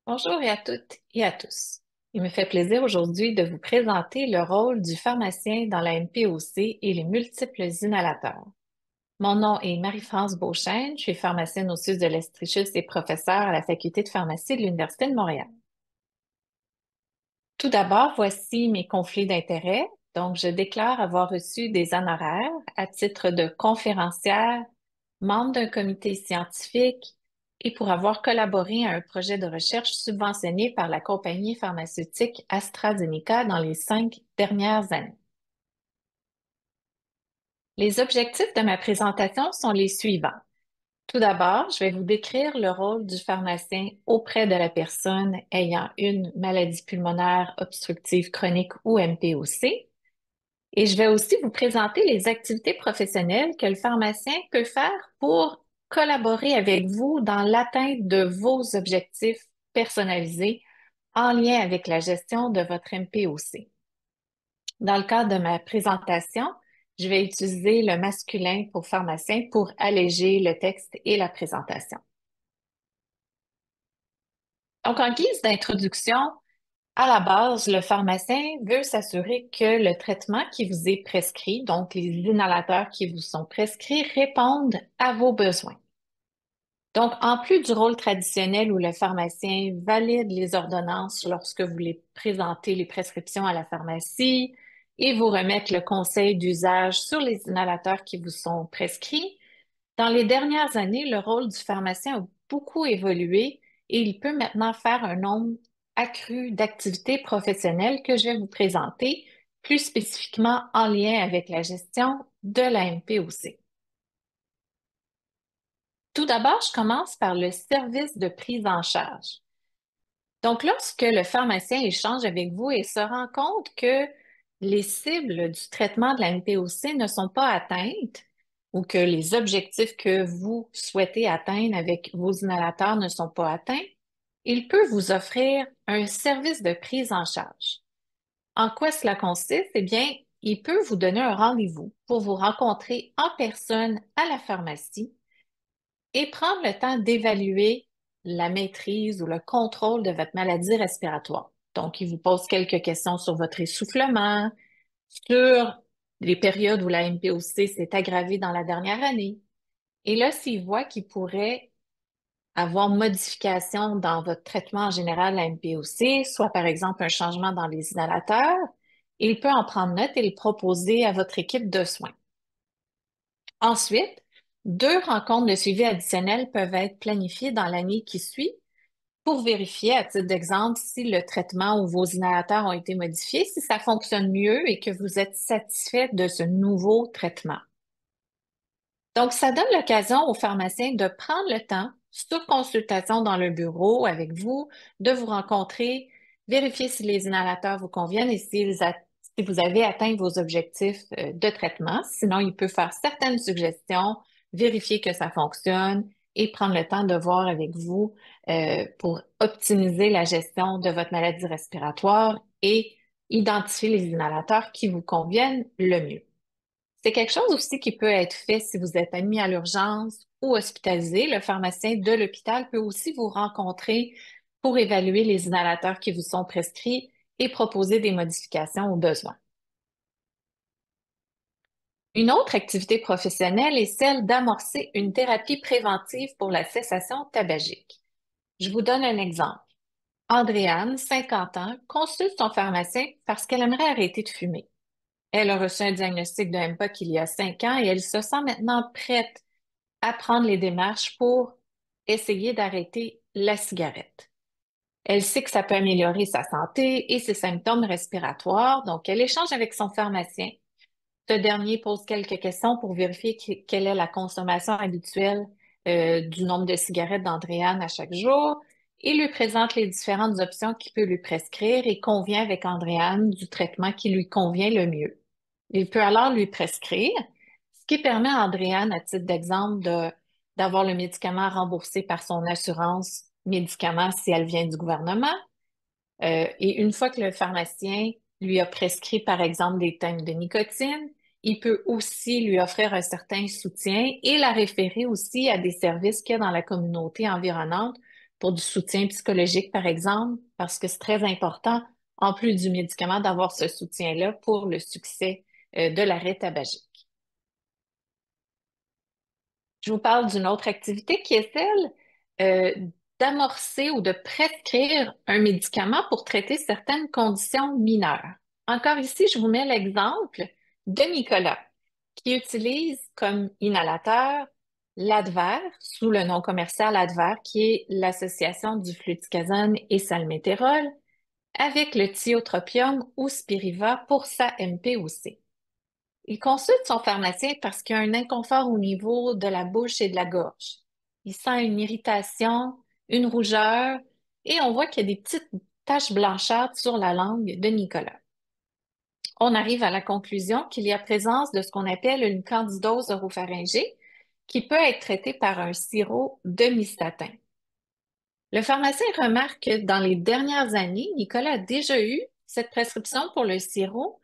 Bonjour à toutes et à tous. Il me fait plaisir aujourd'hui de vous présenter le rôle du pharmacien dans la MPOC et les multiples inhalateurs. Mon nom est Marie-France Beauchesne, je suis pharmacienne au CIUS de l'Estrichus et professeure à la Faculté de pharmacie de l'Université de Montréal. Tout d'abord, voici mes conflits d'intérêts. Donc, je déclare avoir reçu des honoraires à titre de conférencière, membre d'un comité scientifique et pour avoir collaboré à un projet de recherche subventionné par la compagnie pharmaceutique AstraZeneca dans les 5 dernières années. Les objectifs de ma présentation sont les suivants. Tout d'abord, je vais vous décrire le rôle du pharmacien auprès de la personne ayant une maladie pulmonaire obstructive chronique ou MPOC. Et je vais aussi vous présenter les activités professionnelles que le pharmacien peut faire pour collaborer avec vous dans l'atteinte de vos objectifs personnalisés en lien avec la gestion de votre MPOC. Dans le cadre de ma présentation, je vais utiliser le masculin pour pharmacien pour alléger le texte et la présentation. Donc, en guise d'introduction, à la base, le pharmacien veut s'assurer que le traitement qui vous est prescrit, donc les inhalateurs qui vous sont prescrits, répondent à vos besoins. Donc, en plus du rôle traditionnel où le pharmacien valide les ordonnances lorsque vous les présentez les prescriptions à la pharmacie et vous remettre le conseil d'usage sur les inhalateurs qui vous sont prescrits, dans les dernières années, le rôle du pharmacien a beaucoup évolué et il peut maintenant faire un nombre accru d'activités professionnelles que je vais vous présenter, plus spécifiquement en lien avec la gestion de la MPOC. Tout d'abord, je commence par le service de prise en charge. Donc, lorsque le pharmacien échange avec vous et se rend compte que les cibles du traitement de la MPOC ne sont pas atteintes ou que les objectifs que vous souhaitez atteindre avec vos inhalateurs ne sont pas atteints, il peut vous offrir un service de prise en charge. En quoi cela consiste? Eh bien, il peut vous donner un rendez-vous pour vous rencontrer en personne à la pharmacie et prendre le temps d'évaluer la maîtrise ou le contrôle de votre maladie respiratoire. Donc, il vous pose quelques questions sur votre essoufflement, sur les périodes où la MPOC s'est aggravée dans la dernière année. Et là, s'il voit qu'il pourrait avoir modification dans votre traitement en général de la MPOC, soit par exemple un changement dans les inhalateurs, il peut en prendre note et le proposer à votre équipe de soins. Ensuite, 2 rencontres de suivi additionnelles peuvent être planifiées dans l'année qui suit pour vérifier, à titre d'exemple, si le traitement ou vos inhalateurs ont été modifiés, si ça fonctionne mieux et que vous êtes satisfait de ce nouveau traitement. Donc, ça donne l'occasion aux pharmaciens de prendre le temps, sur consultation dans le bureau avec vous, de vous rencontrer, vérifier si les inhalateurs vous conviennent et si vous avez atteint vos objectifs de traitement. Sinon, il peut faire certaines suggestions, vérifier que ça fonctionne et prendre le temps de voir avec vous pour optimiser la gestion de votre maladie respiratoire et identifier les inhalateurs qui vous conviennent le mieux. C'est quelque chose aussi qui peut être fait si vous êtes admis à l'urgence ou hospitalisé. Le pharmacien de l'hôpital peut aussi vous rencontrer pour évaluer les inhalateurs qui vous sont prescrits et proposer des modifications au besoin. Une autre activité professionnelle est celle d'amorcer une thérapie préventive pour la cessation tabagique. Je vous donne un exemple. Andréane, 50 ans, consulte son pharmacien parce qu'elle aimerait arrêter de fumer. Elle a reçu un diagnostic de MPOC il y a 5 ans et elle se sent maintenant prête à prendre les démarches pour essayer d'arrêter la cigarette. Elle sait que ça peut améliorer sa santé et ses symptômes respiratoires, donc elle échange avec son pharmacien. Ce dernier pose quelques questions pour vérifier quelle est la consommation habituelle du nombre de cigarettes d'Andréane à chaque jour et lui présente les différentes options qu'il peut lui prescrire et convient avec Andréane du traitement qui lui convient le mieux. Il peut alors lui prescrire, ce qui permet à Andréane, à titre d'exemple, d'avoir le médicament remboursé par son assurance médicaments si elle vient du gouvernement. Et une fois que le pharmacien lui a prescrit, par exemple, des teintes de nicotine, il peut aussi lui offrir un certain soutien et la référer aussi à des services qu'il y a dans la communauté environnante pour du soutien psychologique, par exemple, parce que c'est très important, en plus du médicament, d'avoir ce soutien-là pour le succès de l'arrêt tabagique. Je vous parle d'une autre activité qui est celle d'amorcer ou de prescrire un médicament pour traiter certaines conditions mineures. Encore ici, je vous mets l'exemple de Nicolas, qui utilise comme inhalateur l'Advair, sous le nom commercial Advair, qui est l'association du fluticasone et salmétérol, avec le tiotropium ou Spiriva pour sa MPOC. Il consulte son pharmacien parce qu'il a un inconfort au niveau de la bouche et de la gorge. Il sent une irritation, une rougeur et on voit qu'il y a des petites taches blanchâtres sur la langue de Nicolas. On arrive à la conclusion qu'il y a présence de ce qu'on appelle une candidose oropharyngée qui peut être traitée par un sirop de mystatin. Le pharmacien remarque que dans les dernières années, Nicolas a déjà eu cette prescription pour le sirop,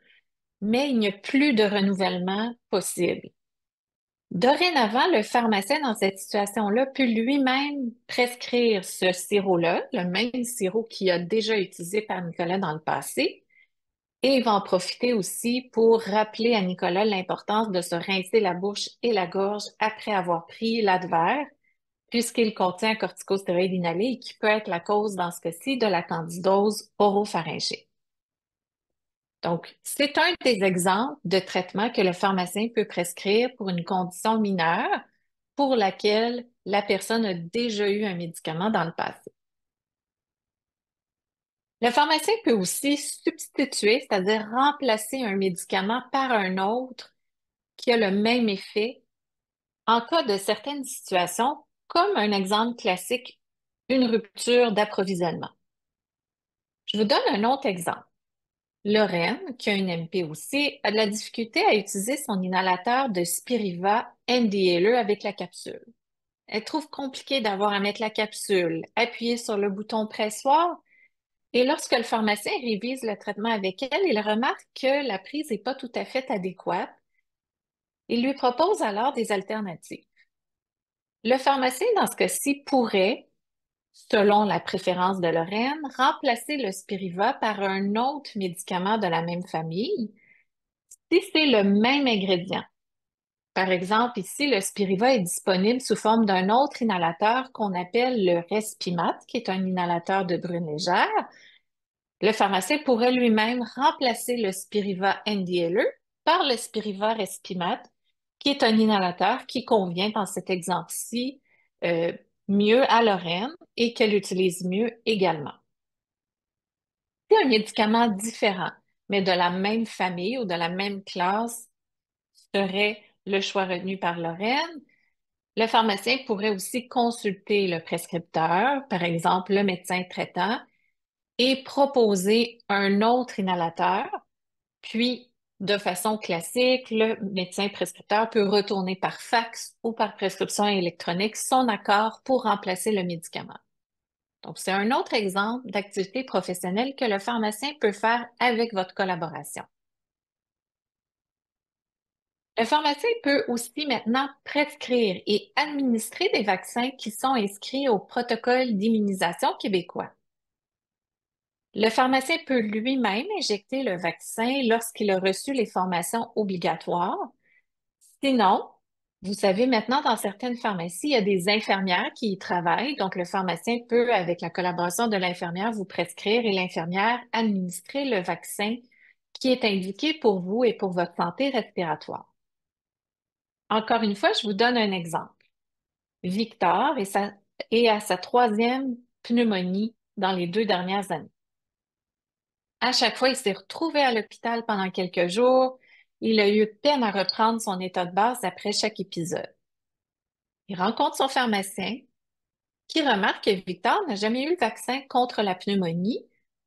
mais il n'y a plus de renouvellement possible. Dorénavant, le pharmacien dans cette situation-là peut lui-même prescrire ce sirop-là, le même sirop qu'il a déjà utilisé par Nicolas dans le passé, et il va en profiter aussi pour rappeler à Nicolas l'importance de se rincer la bouche et la gorge après avoir pris l'Advair, puisqu'il contient un corticostéroïde inhalé et qui peut être la cause, dans ce cas-ci, de la candidose oropharyngée. Donc, c'est un des exemples de traitement que le pharmacien peut prescrire pour une condition mineure pour laquelle la personne a déjà eu un médicament dans le passé. Le pharmacien peut aussi substituer, c'est-à-dire remplacer un médicament par un autre qui a le même effet en cas de certaines situations, comme un exemple classique, une rupture d'approvisionnement. Je vous donne un autre exemple. Lorraine, qui a une MPOC, a de la difficulté à utiliser son inhalateur de Spiriva NDLE avec la capsule. Elle trouve compliqué d'avoir à mettre la capsule, appuyer sur le bouton pressoir, et lorsque le pharmacien révise le traitement avec elle, il remarque que la prise n'est pas tout à fait adéquate. Il lui propose alors des alternatives. Le pharmacien, dans ce cas-ci, pourrait, selon la préférence de Lorraine, remplacer le Spiriva par un autre médicament de la même famille si c'est le même ingrédient. Par exemple, ici, le Spiriva est disponible sous forme d'un autre inhalateur qu'on appelle le Respimat, qui est un inhalateur de brune légère. Le pharmacien pourrait lui-même remplacer le Spiriva NDLE par le Spiriva Respimat, qui est un inhalateur qui convient dans cet exemple-ci euh, mieux à Lorraine et qu'elle utilise mieux également. Si un médicament différent, mais de la même famille ou de la même classe, serait le choix retenu par Lorraine, le pharmacien pourrait aussi consulter le prescripteur, par exemple le médecin traitant, et proposer un autre inhalateur. Puis, de façon classique, le médecin prescripteur peut retourner par fax ou par prescription électronique son accord pour remplacer le médicament. Donc, c'est un autre exemple d'activité professionnelle que le pharmacien peut faire avec votre collaboration. Le pharmacien peut aussi maintenant prescrire et administrer des vaccins qui sont inscrits au protocole d'immunisation québécois. Le pharmacien peut lui-même injecter le vaccin lorsqu'il a reçu les formations obligatoires. Sinon, vous savez, maintenant, dans certaines pharmacies, il y a des infirmières qui y travaillent. Donc, le pharmacien peut, avec la collaboration de l'infirmière, vous prescrire et l'infirmière administrer le vaccin qui est indiqué pour vous et pour votre santé respiratoire. Encore une fois, je vous donne un exemple. Victor est à sa troisième pneumonie dans les 2 dernières années. À chaque fois, il s'est retrouvé à l'hôpital pendant quelques jours. Il a eu peine à reprendre son état de base après chaque épisode. Il rencontre son pharmacien qui remarque que Victor n'a jamais eu le vaccin contre la pneumonie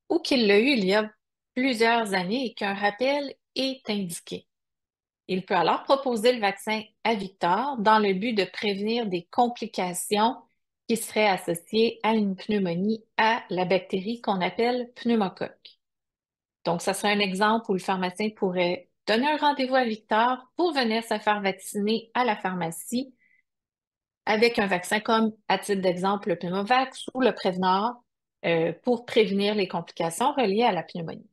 ou qu'il l'a eu il y a plusieurs années et qu'un rappel est indiqué. Il peut alors proposer le vaccin à Victor dans le but de prévenir des complications qui seraient associées à une pneumonie à la bactérie qu'on appelle pneumocoque. Donc, ça serait un exemple où le pharmacien pourrait donner un rendez-vous à Victor pour venir se faire vacciner à la pharmacie avec un vaccin comme, à titre d'exemple, le Pneumovax ou le Prévenor, pour prévenir les complications reliées à la pneumonie.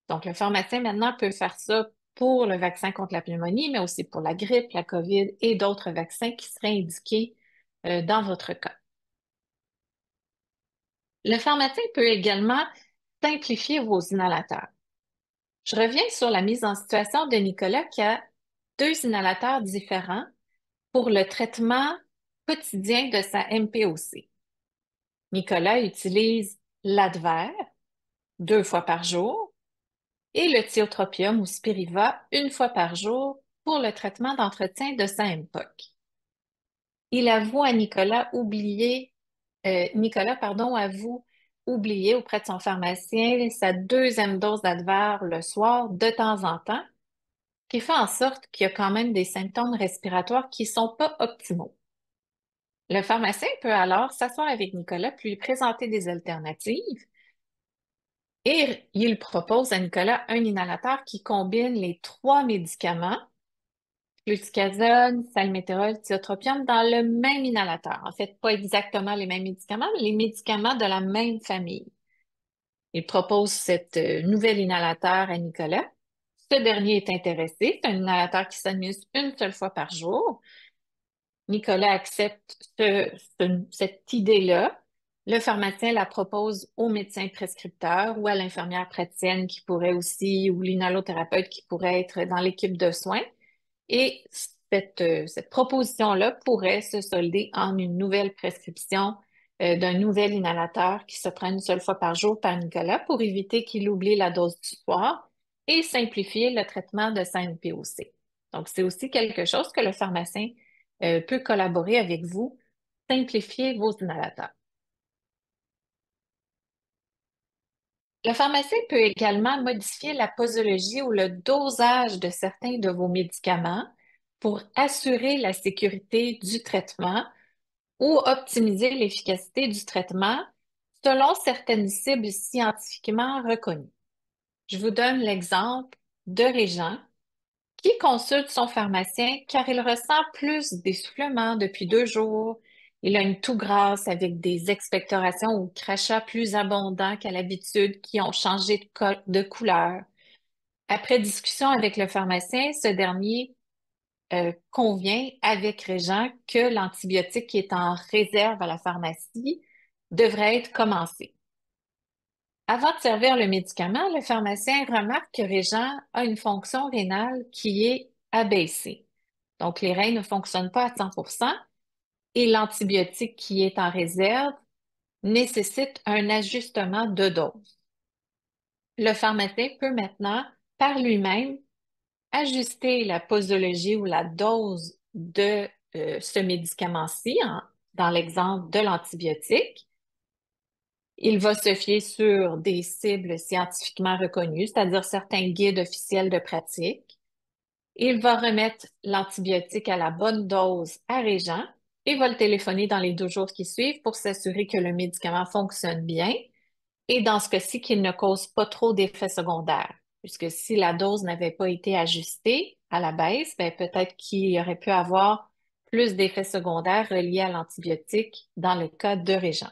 Donc, le pharmacien maintenant peut faire ça pour le vaccin contre la pneumonie, mais aussi pour la grippe, la COVID et d'autres vaccins qui seraient indiqués dans votre cas. Le pharmacien peut également simplifier vos inhalateurs. Je reviens sur la mise en situation de Nicolas qui a deux inhalateurs différents pour le traitement quotidien de sa MPOC. Nicolas utilise l'Advair 2 fois par jour et le tiotropium ou Spiriva 1 fois par jour pour le traitement d'entretien de sa MPOC. Il avoue à Nicolas, pardon, avoue oublier auprès de son pharmacien sa deuxième dose d'Advair le soir de temps en temps, qui fait en sorte qu'il y a quand même des symptômes respiratoires qui ne sont pas optimaux. Le pharmacien peut alors s'asseoir avec Nicolas puis lui présenter des alternatives et il propose à Nicolas un inhalateur qui combine les trois médicaments, fluticasone, salmétérol, tiotropium, dans le même inhalateur. En fait, pas exactement les mêmes médicaments, mais les médicaments de la même famille. Il propose cette nouvel inhalateur à Nicolas. Ce dernier est intéressé. C'est un inhalateur qui s'amuse 1 seule fois par jour. Nicolas accepte cette idée-là. Le pharmacien la propose au médecin prescripteur ou à l'infirmière praticienne qui pourrait aussi, ou l'inhalothérapeute qui pourrait être dans l'équipe de soins. Et cette proposition-là pourrait se solder en une nouvelle prescription d'un nouvel inhalateur qui se prend 1 seule fois par jour par Nicolas pour éviter qu'il oublie la dose du soir et simplifier le traitement de sa MPOC. Donc, c'est aussi quelque chose que le pharmacien peut collaborer avec vous, simplifier vos inhalateurs. Le pharmacien peut également modifier la posologie ou le dosage de certains de vos médicaments pour assurer la sécurité du traitement ou optimiser l'efficacité du traitement selon certaines cibles scientifiquement reconnues. Je vous donne l'exemple de Régent qui consulte son pharmacien car il ressent plus d'essoufflement depuis 2 jours. Il a une toux grasse avec des expectorations ou crachats plus abondants qu'à l'habitude qui ont changé de couleur. Après discussion avec le pharmacien, ce dernier convient avec Régent que l'antibiotique qui est en réserve à la pharmacie devrait être commencé. Avant de servir le médicament, le pharmacien remarque que Régent a une fonction rénale qui est abaissée. Donc, les reins ne fonctionnent pas à 100% et l'antibiotique qui est en réserve nécessite un ajustement de dose. Le pharmacien peut maintenant, par lui-même, ajuster la posologie ou la dose de ce médicament-ci, dans l'exemple de l'antibiotique. Il va se fier sur des cibles scientifiquement reconnues, c'est-à-dire certains guides officiels de pratique. Il va remettre l'antibiotique à la bonne dose à Régent et va le téléphoner dans les 2 jours qui suivent pour s'assurer que le médicament fonctionne bien et dans ce cas-ci qu'il ne cause pas trop d'effets secondaires. Puisque si la dose n'avait pas été ajustée à la baisse, ben peut-être qu'il y aurait pu avoir plus d'effets secondaires reliés à l'antibiotique dans le cas de Régent.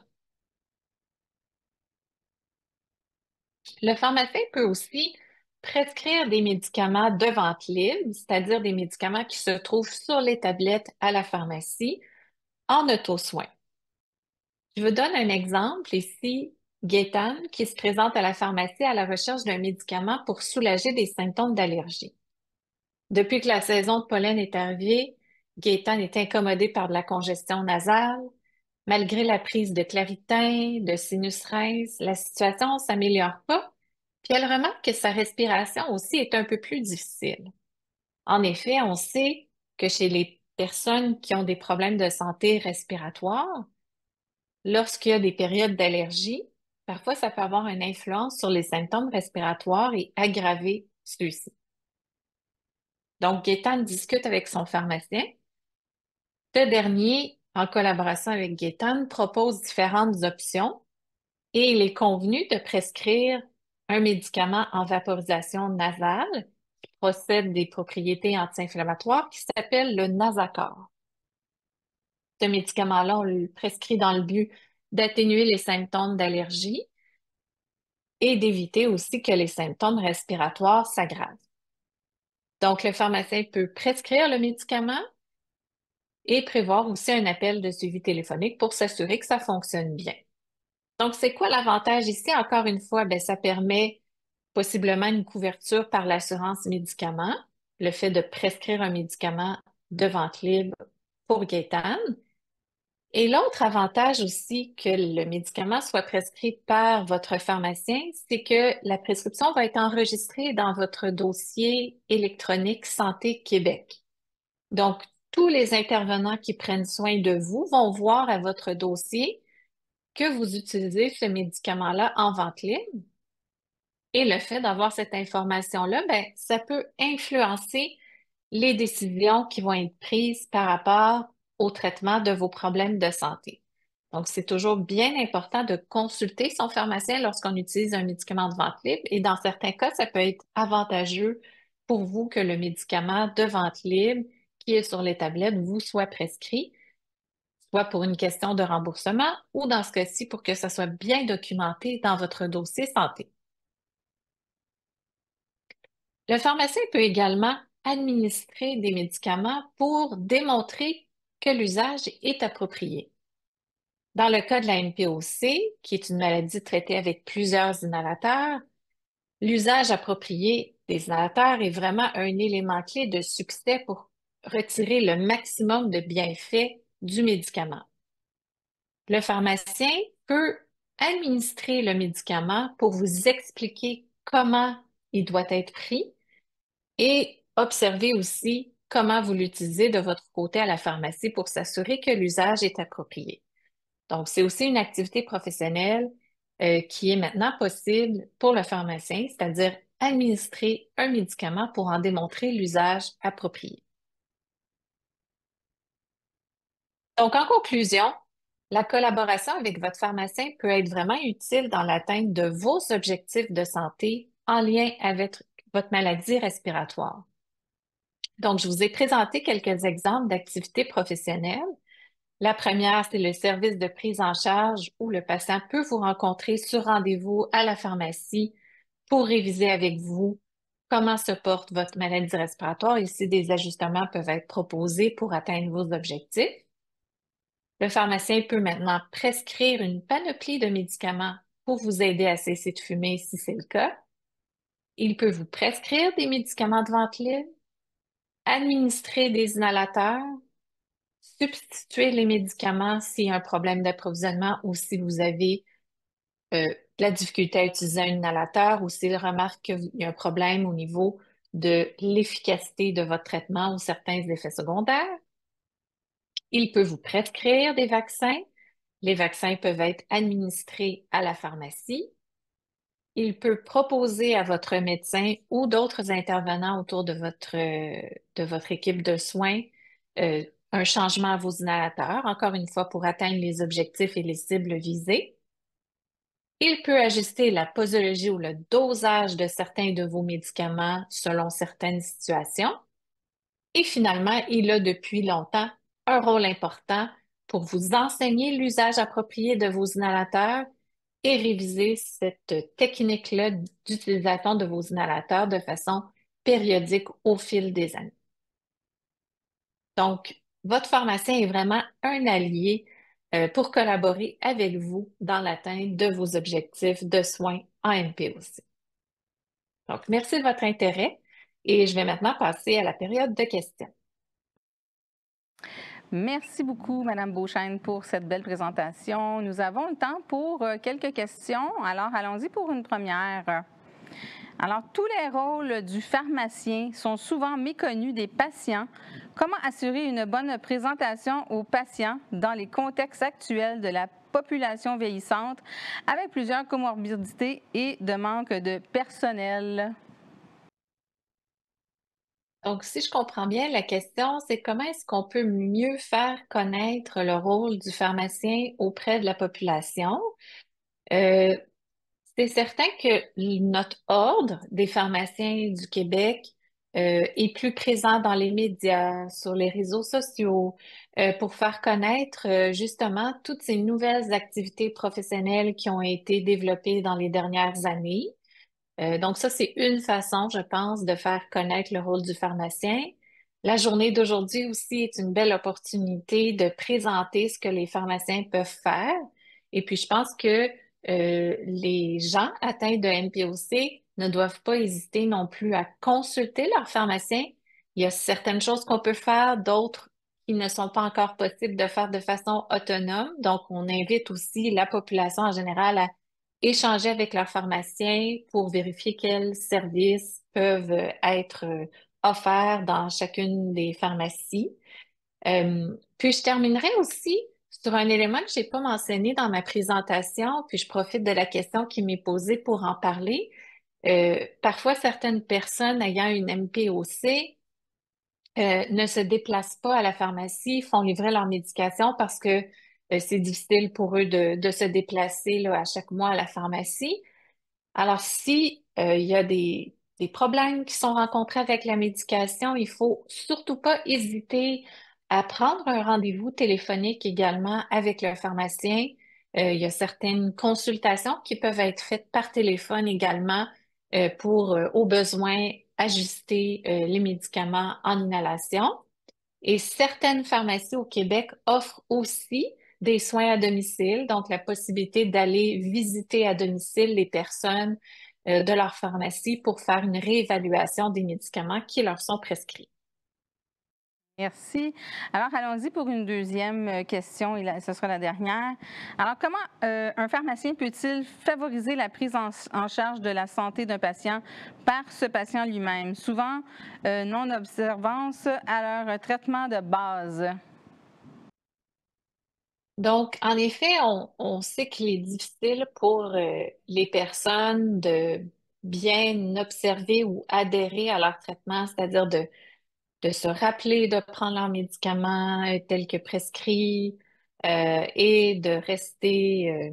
Le pharmacien peut aussi prescrire des médicaments de vente libre, c'est-à-dire des médicaments qui se trouvent sur les tablettes à la pharmacie en auto-soin. Je vous donne un exemple ici, Gaétane, qui se présente à la pharmacie à la recherche d'un médicament pour soulager des symptômes d'allergie. Depuis que la saison de pollen est arrivée, Gaétane est incommodé par de la congestion nasale. Malgré la prise de Claritin, de Sinus Rinse, la situation ne s'améliore pas. Puis elle remarque que sa respiration aussi est un peu plus difficile. En effet, on sait que chez les personnes qui ont des problèmes de santé respiratoire, lorsqu'il y a des périodes d'allergie, parfois ça peut avoir une influence sur les symptômes respiratoires et aggraver ceux-ci. Donc, Gaétane discute avec son pharmacien. Ce dernier, en collaboration avec Gaétane, propose différentes options et il est convenu de prescrire un médicament en vaporisation nasale qui possède des propriétés anti-inflammatoires qui s'appelle le Nasacor. Ce médicament-là, on le prescrit dans le but d'atténuer les symptômes d'allergie et d'éviter aussi que les symptômes respiratoires s'aggravent. Donc, le pharmacien peut prescrire le médicament et prévoir aussi un appel de suivi téléphonique pour s'assurer que ça fonctionne bien. Donc, c'est quoi l'avantage ici? Encore une fois, ben, ça permet possiblement une couverture par l'assurance médicaments, le fait de prescrire un médicament de vente libre pour Gaétane. Et l'autre avantage aussi que le médicament soit prescrit par votre pharmacien, c'est que la prescription va être enregistrée dans votre dossier électronique Santé Québec. Donc, tous les intervenants qui prennent soin de vous vont voir à votre dossier que vous utilisez ce médicament-là en vente libre. Et le fait d'avoir cette information-là, ben, ça peut influencer les décisions qui vont être prises par rapport au traitement de vos problèmes de santé. Donc, c'est toujours bien important de consulter son pharmacien lorsqu'on utilise un médicament de vente libre et dans certains cas, ça peut être avantageux pour vous que le médicament de vente libre qui est sur les tablettes vous soit prescrit, soit pour une question de remboursement ou dans ce cas-ci pour que ça soit bien documenté dans votre dossier santé. Le pharmacien peut également administrer des médicaments pour démontrer que l'usage est approprié. Dans le cas de la MPOC, qui est une maladie traitée avec plusieurs inhalateurs, l'usage approprié des inhalateurs est vraiment un élément clé de succès pour retirer le maximum de bienfaits du médicament. Le pharmacien peut administrer le médicament pour vous expliquer comment il doit être pris et observez aussi comment vous l'utilisez de votre côté à la pharmacie pour s'assurer que l'usage est approprié. Donc, c'est aussi une activité professionnelle qui est maintenant possible pour le pharmacien, c'est-à-dire administrer un médicament pour en démontrer l'usage approprié. Donc, en conclusion, la collaboration avec votre pharmacien peut être vraiment utile dans l'atteinte de vos objectifs de santé en lien avec votre maladie respiratoire. Donc, je vous ai présenté quelques exemples d'activités professionnelles. La première, c'est le service de prise en charge où le patient peut vous rencontrer sur rendez-vous à la pharmacie pour réviser avec vous comment se porte votre maladie respiratoire et si des ajustements peuvent être proposés pour atteindre vos objectifs. Le pharmacien peut maintenant prescrire une panoplie de médicaments pour vous aider à cesser de fumer si c'est le cas. Il peut vous prescrire des médicaments de vente libre, administrer des inhalateurs, substituer les médicaments s'il y a un problème d'approvisionnement ou si vous avez de la difficulté à utiliser un inhalateur ou s'il remarque qu'il y a un problème au niveau de l'efficacité de votre traitement ou certains effets secondaires. Il peut vous prescrire des vaccins. Les vaccins peuvent être administrés à la pharmacie. Il peut proposer à votre médecin ou d'autres intervenants autour de votre équipe de soins un changement à vos inhalateurs, encore une fois pour atteindre les objectifs et les cibles visées. Il peut ajuster la posologie ou le dosage de certains de vos médicaments selon certaines situations. Et finalement, il a depuis longtemps un rôle important pour vous enseigner l'usage approprié de vos inhalateurs et réviser cette technique-là d'utilisation de vos inhalateurs de façon périodique au fil des années. Donc, votre pharmacien est vraiment un allié pour collaborer avec vous dans l'atteinte de vos objectifs de soins en MPOC. Donc, merci de votre intérêt et je vais maintenant passer à la période de questions. Merci beaucoup, Madame Beauchesne, pour cette belle présentation. Nous avons le temps pour quelques questions. Alors, allons-y pour une première. Alors, tous les rôles du pharmacien sont souvent méconnus des patients. Comment assurer une bonne présentation aux patients dans les contextes actuels de la population vieillissante avec plusieurs comorbidités et de manque de personnel? Donc, si je comprends bien, la question, c'est comment est-ce qu'on peut mieux faire connaître le rôle du pharmacien auprès de la population? Euh, c'est certain que notre ordre des pharmaciens du Québec est plus présent dans les médias, sur les réseaux sociaux, pour faire connaître justement toutes ces nouvelles activités professionnelles qui ont été développées dans les dernières années. Donc ça, c'est une façon, je pense, de faire connaître le rôle du pharmacien. La journée d'aujourd'hui aussi est une belle opportunité de présenter ce que les pharmaciens peuvent faire. Et puis, je pense que les gens atteints de MPOC ne doivent pas hésiter non plus à consulter leur pharmacien. Il y a certaines choses qu'on peut faire, d'autres qui ne sont pas encore possibles de faire de façon autonome. Donc, on invite aussi la population en général à échanger avec leur pharmacien pour vérifier quels services peuvent être offerts dans chacune des pharmacies. Puis je terminerai aussi sur un élément que j'ai pas mentionné dans ma présentation, puis je profite de la question qui m'est posée pour en parler. Parfois, certaines personnes ayant une MPOC ne se déplacent pas à la pharmacie, font livrer leur médication parce que c'est difficile pour eux de se déplacer là, à chaque mois à la pharmacie. Alors, si il y a des problèmes qui sont rencontrés avec la médication, il faut surtout pas hésiter à prendre un rendez-vous téléphonique également avec le pharmacien. Il y a certaines consultations qui peuvent être faites par téléphone également pour, au besoin, ajuster les médicaments en inhalation. Et certaines pharmacies au Québec offrent aussi des soins à domicile, donc la possibilité d'aller visiter à domicile les personnes de leur pharmacie pour faire une réévaluation des médicaments qui leur sont prescrits. Merci. Alors, allons-y pour une deuxième question, et ce sera la dernière. Alors, comment un pharmacien peut-il favoriser la prise en charge de la santé d'un patient par ce patient lui-même, souvent non-observance à leur traitement de base? Donc, en effet, on sait qu'il est difficile pour les personnes de bien observer ou adhérer à leur traitement, c'est-à-dire de se rappeler de prendre leurs médicaments tels que prescrits et de rester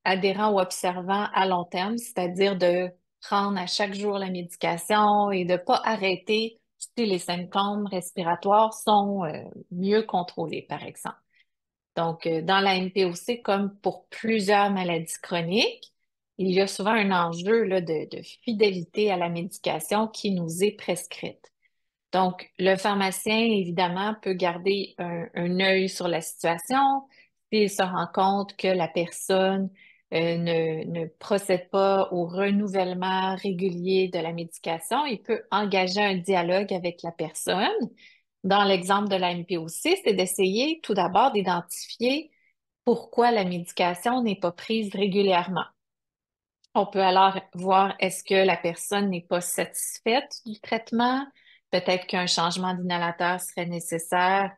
adhérent ou observant à long terme, c'est-à-dire de prendre à chaque jour la médication et de ne pas arrêter si les symptômes respiratoires sont mieux contrôlés, par exemple. Donc, dans la MPOC, comme pour plusieurs maladies chroniques, il y a souvent un enjeu là, de fidélité à la médication qui nous est prescrite. Donc, le pharmacien, évidemment, peut garder un œil sur la situation. S'il se rend compte que la personne ne procède pas au renouvellement régulier de la médication, il peut engager un dialogue avec la personne. Dans l'exemple de la MPOC, c'est d'essayer tout d'abord d'identifier pourquoi la médication n'est pas prise régulièrement. On peut alors voir est-ce que la personne n'est pas satisfaite du traitement. Peut-être qu'un changement d'inhalateur serait nécessaire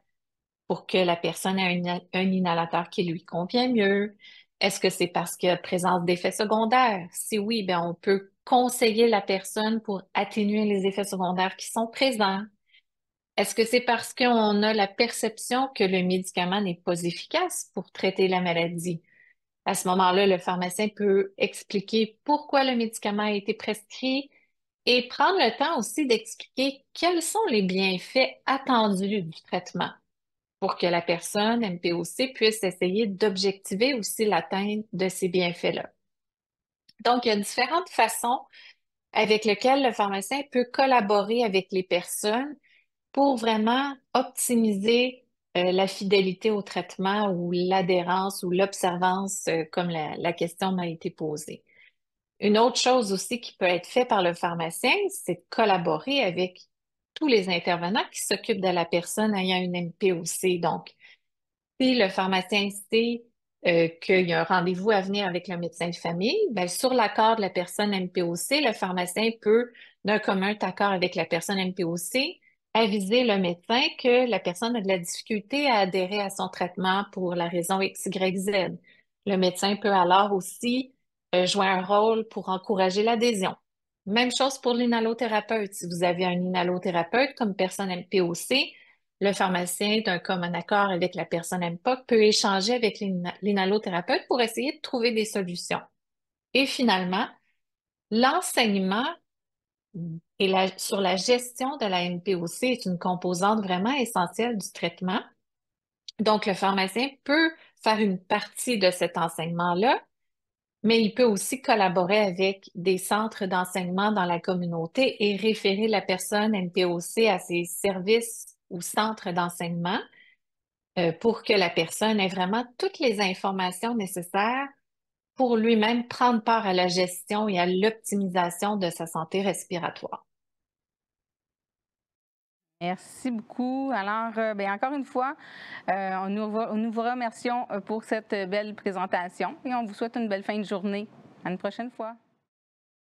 pour que la personne ait un inhalateur qui lui convient mieux. Est-ce que c'est parce qu'il y a présence d'effets secondaires? Si oui, bien, on peut conseiller la personne pour atténuer les effets secondaires qui sont présents. Est-ce que c'est parce qu'on a la perception que le médicament n'est pas efficace pour traiter la maladie? À ce moment-là, le pharmacien peut expliquer pourquoi le médicament a été prescrit et prendre le temps aussi d'expliquer quels sont les bienfaits attendus du traitement pour que la personne MPOC puisse essayer d'objectiver aussi l'atteinte de ces bienfaits-là. Donc, il y a différentes façons avec lesquelles le pharmacien peut collaborer avec les personnes pour vraiment optimiser la fidélité au traitement ou l'adhérence ou l'observance, comme la question m'a été posée. Une autre chose aussi qui peut être faite par le pharmacien, c'est de collaborer avec tous les intervenants qui s'occupent de la personne ayant une MPOC. Donc, si le pharmacien sait qu'il y a un rendez-vous à venir avec le médecin de famille, bien, sur l'accord de la personne MPOC, le pharmacien peut, d'un commun accord avec la personne MPOC, aviser le médecin que la personne a de la difficulté à adhérer à son traitement pour la raison X, Y, Z. Le médecin peut alors aussi jouer un rôle pour encourager l'adhésion. Même chose pour l'inhalothérapeute. Si vous avez un inhalothérapeute comme personne MPOC, le pharmacien, d'un commun accord avec la personne MPOC, peut échanger avec l'inhalothérapeute pour essayer de trouver des solutions. Et finalement, l'enseignement Et sur la gestion de la NPOC est une composante vraiment essentielle du traitement. Donc, le pharmacien peut faire une partie de cet enseignement-là, mais il peut aussi collaborer avec des centres d'enseignement dans la communauté et référer la personne NPOC à ses services ou centres d'enseignement pour que la personne ait vraiment toutes les informations nécessaires pour lui-même prendre part à la gestion et à l'optimisation de sa santé respiratoire. Merci beaucoup. Alors, bien, encore une fois, nous vous remercions pour cette belle présentation et on vous souhaite une belle fin de journée. À une prochaine fois.